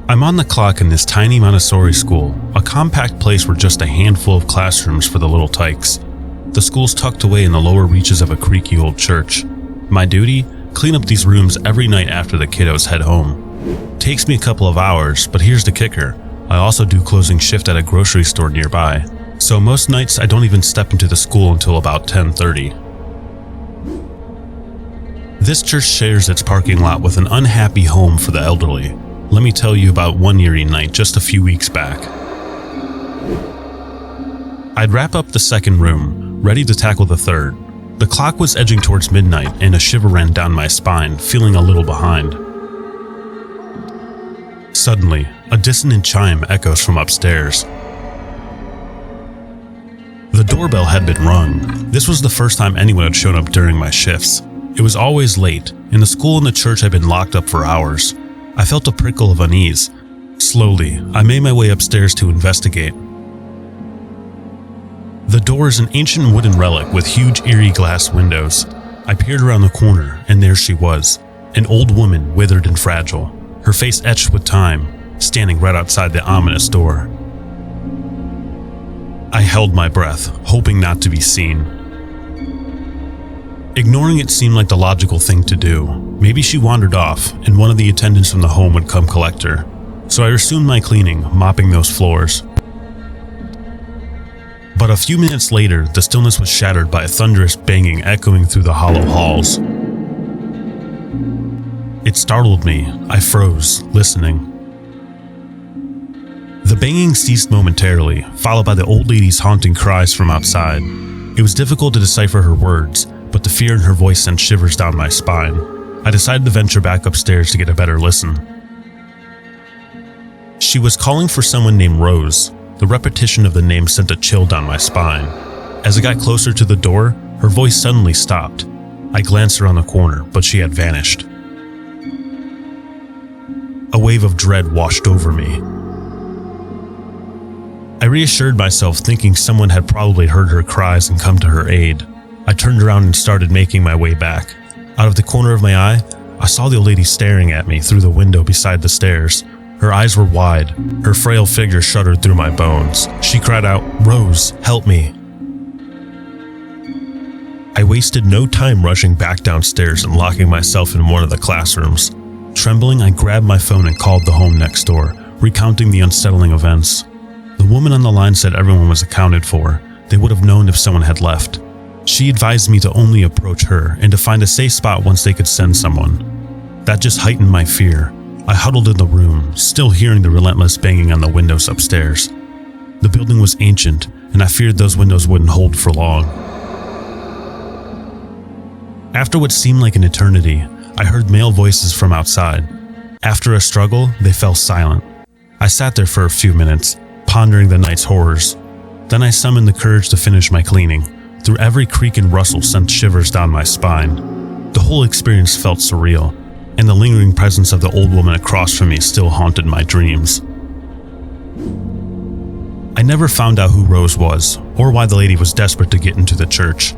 I'm on the clock in this tiny Montessori school, a compact place where just a handful of classrooms for the little tykes. The school's tucked away in the lower reaches of a creaky old church. My duty? Clean up these rooms every night after the kiddos head home. Takes me a couple of hours, but here's the kicker. I also do closing shift at a grocery store nearby, so most nights I don't even step into the school until about 10:30. This church shares its parking lot with an unhappy home for the elderly. Let me tell you about one eerie night just a few weeks back. I'd wrap up the second room, ready to tackle the third. The clock was edging towards midnight and a shiver ran down my spine, feeling a little behind. Suddenly, a dissonant chime echoes from upstairs. The doorbell had been rung. This was the first time anyone had shown up during my shifts. It was always late, and the school and the church had been locked up for hours. I felt a prickle of unease. Slowly, I made my way upstairs to investigate. The door is an ancient wooden relic with huge eerie glass windows. I peered around the corner, and there she was, an old woman, withered and fragile, her face etched with time, standing right outside the ominous door. I held my breath, hoping not to be seen. Ignoring it seemed like the logical thing to do. Maybe she wandered off, and one of the attendants from the home would come collect her. So I resumed my cleaning, mopping those floors. But a few minutes later, the stillness was shattered by a thunderous banging echoing through the hollow halls. It startled me. I froze, listening. The banging ceased momentarily, followed by the old lady's haunting cries from outside. It was difficult to decipher her words, but the fear in her voice sent shivers down my spine. I decided to venture back upstairs to get a better listen. She was calling for someone named Rose. The repetition of the name sent a chill down my spine. As I got closer to the door, her voice suddenly stopped. I glanced around the corner, but she had vanished. A wave of dread washed over me. I reassured myself, thinking someone had probably heard her cries and come to her aid. I turned around and started making my way back. Out of the corner of my eye, I saw the old lady staring at me through the window beside the stairs. Her eyes were wide. Her frail figure shuddered through my bones. She cried out, "Rose, help me." I wasted no time rushing back downstairs and locking myself in one of the classrooms. Trembling, I grabbed my phone and called the home next door, recounting the unsettling events. The woman on the line said everyone was accounted for. They would have known if someone had left. She advised me to only approach her and to find a safe spot once they could send someone. That just heightened my fear. I huddled in the room, still hearing the relentless banging on the windows upstairs. The building was ancient, and I feared those windows wouldn't hold for long. After what seemed like an eternity, I heard male voices from outside. After a struggle, they fell silent. I sat there for a few minutes, pondering the night's horrors. Then I summoned the courage to finish my cleaning. Through every creak and rustle sent shivers down my spine. The whole experience felt surreal, and the lingering presence of the old woman across from me still haunted my dreams. I never found out who Rose was, or why the lady was desperate to get into the church.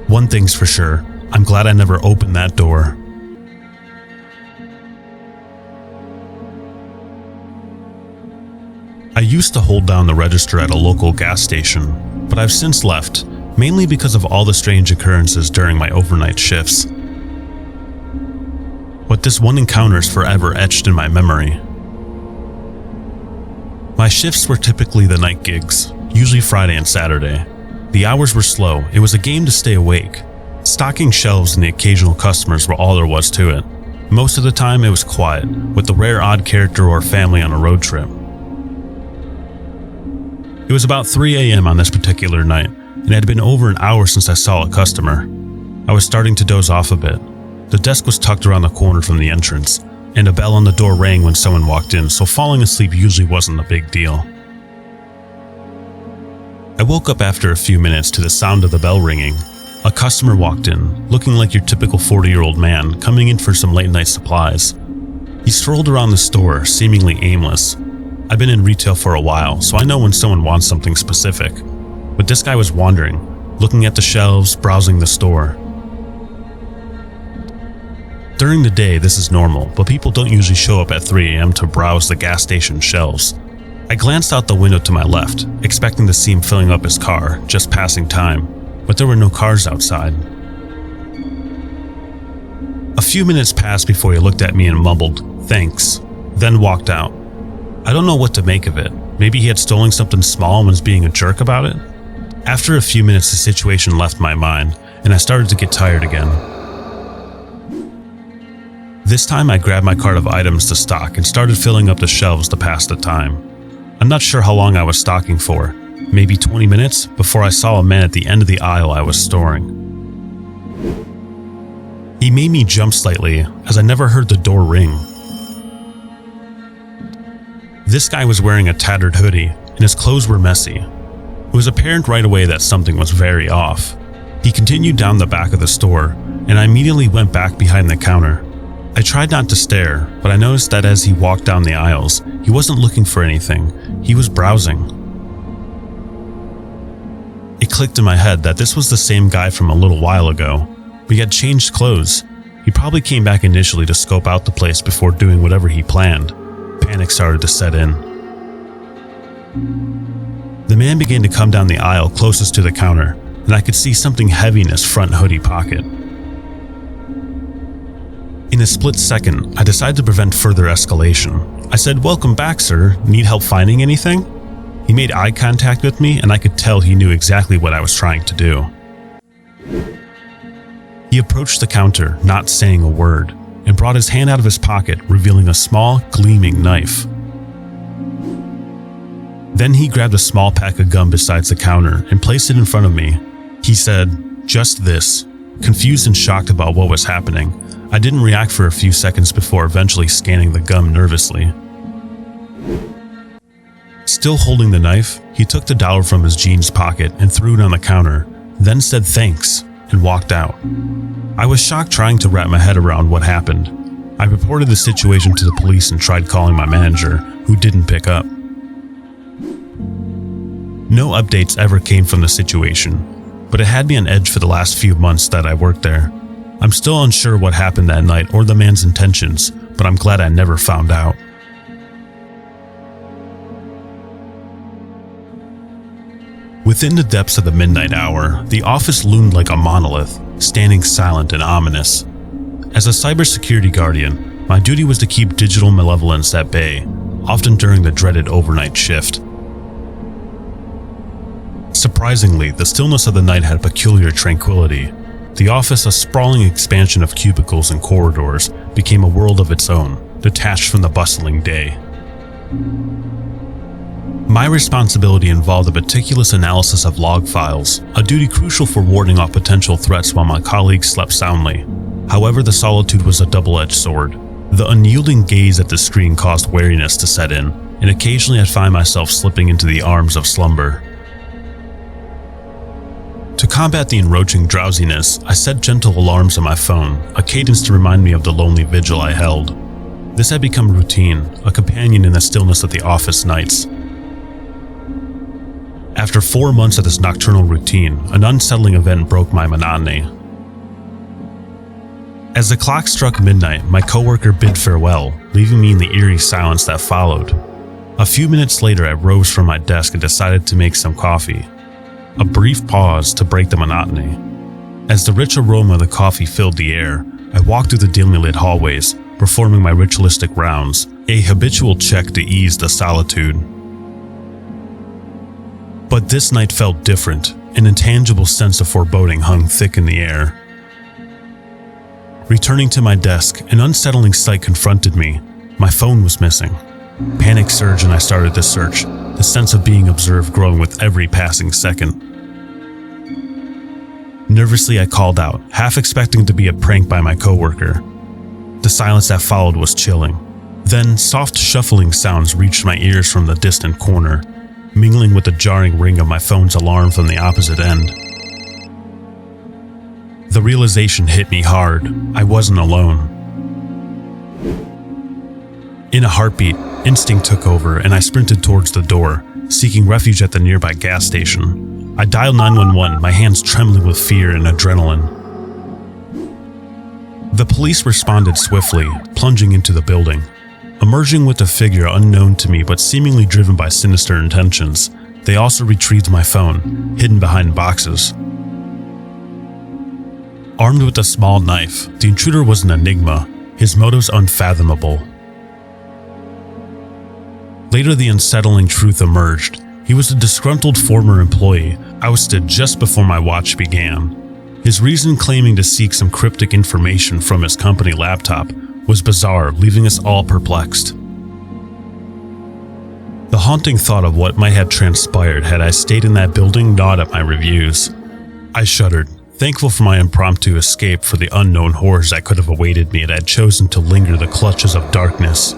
One thing's for sure, I'm glad I never opened that door. I used to hold down the register at a local gas station, but I've since left, mainly because of all the strange occurrences during my overnight shifts. But this one encounter is forever etched in my memory. My shifts were typically the night gigs, usually Friday and Saturday. The hours were slow. It was a game to stay awake. Stocking shelves and the occasional customers were all there was to it. Most of the time it was quiet, with the rare odd character or family on a road trip. It was about 3 a.m. on this particular night, and it had been over an hour since I saw a customer. I was starting to doze off a bit. The desk was tucked around the corner from the entrance, and a bell on the door rang when someone walked in, so falling asleep usually wasn't a big deal. I woke up after a few minutes to the sound of the bell ringing. A customer walked in, looking like your typical 40-year-old man coming in for some late-night supplies. He strolled around the store, seemingly aimless. I've been in retail for a while, so I know when someone wants something specific. But this guy was wandering, looking at the shelves, browsing the store. During the day, this is normal, but people don't usually show up at 3 a.m. to browse the gas station shelves. I glanced out the window to my left, expecting to see him filling up his car, just passing time, but there were no cars outside. A few minutes passed before he looked at me and mumbled, "Thanks," then walked out. I don't know what to make of it. Maybe he had stolen something small and was being a jerk about it? After a few minutes, the situation left my mind, and I started to get tired again. This time I grabbed my cart of items to stock and started filling up the shelves to pass the time. I'm not sure how long I was stocking for, maybe 20 minutes, before I saw a man at the end of the aisle I was storing. He made me jump slightly, as I never heard the door ring. This guy was wearing a tattered hoodie, and his clothes were messy. It was apparent right away that something was very off. He continued down the back of the store, and I immediately went back behind the counter. I tried not to stare, but I noticed that as he walked down the aisles, he wasn't looking for anything, he was browsing. It clicked in my head that this was the same guy from a little while ago, but he had changed clothes. He probably came back initially to scope out the place before doing whatever he planned. Panic started to set in. The man began to come down the aisle closest to the counter, and I could see something heavy in his front hoodie pocket. In a split second, I decided to prevent further escalation. I said, "Welcome back, sir. Need help finding anything?" He made eye contact with me, and I could tell he knew exactly what I was trying to do. He approached the counter, not saying a word, and brought his hand out of his pocket, revealing a small, gleaming knife. Then he grabbed a small pack of gum beside the counter and placed it in front of me. He said, "Just this." Confused and shocked about what was happening, I didn't react for a few seconds before eventually scanning the gum nervously. Still holding the knife, he took the dollar from his jeans pocket and threw it on the counter, then said thanks and walked out. I was shocked trying to wrap my head around what happened. I reported the situation to the police and tried calling my manager, who didn't pick up. No updates ever came from the situation, but it had me on edge for the last few months that I worked there. I'm still unsure what happened that night or the man's intentions, but I'm glad I never found out. Within the depths of the midnight hour, the office loomed like a monolith, standing silent and ominous. As a cybersecurity guardian, my duty was to keep digital malevolence at bay, often during the dreaded overnight shift. Surprisingly, the stillness of the night had peculiar tranquility. The office, a sprawling expansion of cubicles and corridors, became a world of its own, detached from the bustling day. My responsibility involved a meticulous analysis of log files, a duty crucial for warding off potential threats while my colleagues slept soundly. However, the solitude was a double-edged sword. The unyielding gaze at the screen caused weariness to set in, and occasionally I'd find myself slipping into the arms of slumber. To combat the encroaching drowsiness, I set gentle alarms on my phone, a cadence to remind me of the lonely vigil I held. This had become routine, a companion in the stillness of the office nights. After 4 months of this nocturnal routine, an unsettling event broke my monotony. As the clock struck midnight, my coworker bid farewell, leaving me in the eerie silence that followed. A few minutes later, I rose from my desk and decided to make some coffee. A brief pause to break the monotony. As the rich aroma of the coffee filled the air, I walked through the dimly lit hallways, performing my ritualistic rounds, a habitual check to ease the solitude. But this night felt different. An intangible sense of foreboding hung thick in the air. Returning to my desk, an unsettling sight confronted me. My phone was missing. Panic surged and I started to search, the sense of being observed growing with every passing second. Nervously, I called out, half expecting to be a prank by my coworker. The silence that followed was chilling. Then, soft shuffling sounds reached my ears from the distant corner, mingling with the jarring ring of my phone's alarm from the opposite end. The realization hit me hard. I wasn't alone. In a heartbeat, instinct took over and I sprinted towards the door, seeking refuge at the nearby gas station. I dialed 911, my hands trembling with fear and adrenaline. The police responded swiftly, plunging into the building. Emerging with a figure unknown to me but seemingly driven by sinister intentions, they also retrieved my phone, hidden behind boxes. Armed with a small knife, the intruder was an enigma, his motives unfathomable. Later, the unsettling truth emerged. He was a disgruntled former employee, ousted just before my watch began. His reason claiming to seek some cryptic information from his company laptop was bizarre, leaving us all perplexed. The haunting thought of what might have transpired had I stayed in that building gnawed at my reviews. I shuddered, thankful for my impromptu escape for the unknown horrors that could have awaited me had I chosen to linger the clutches of darkness.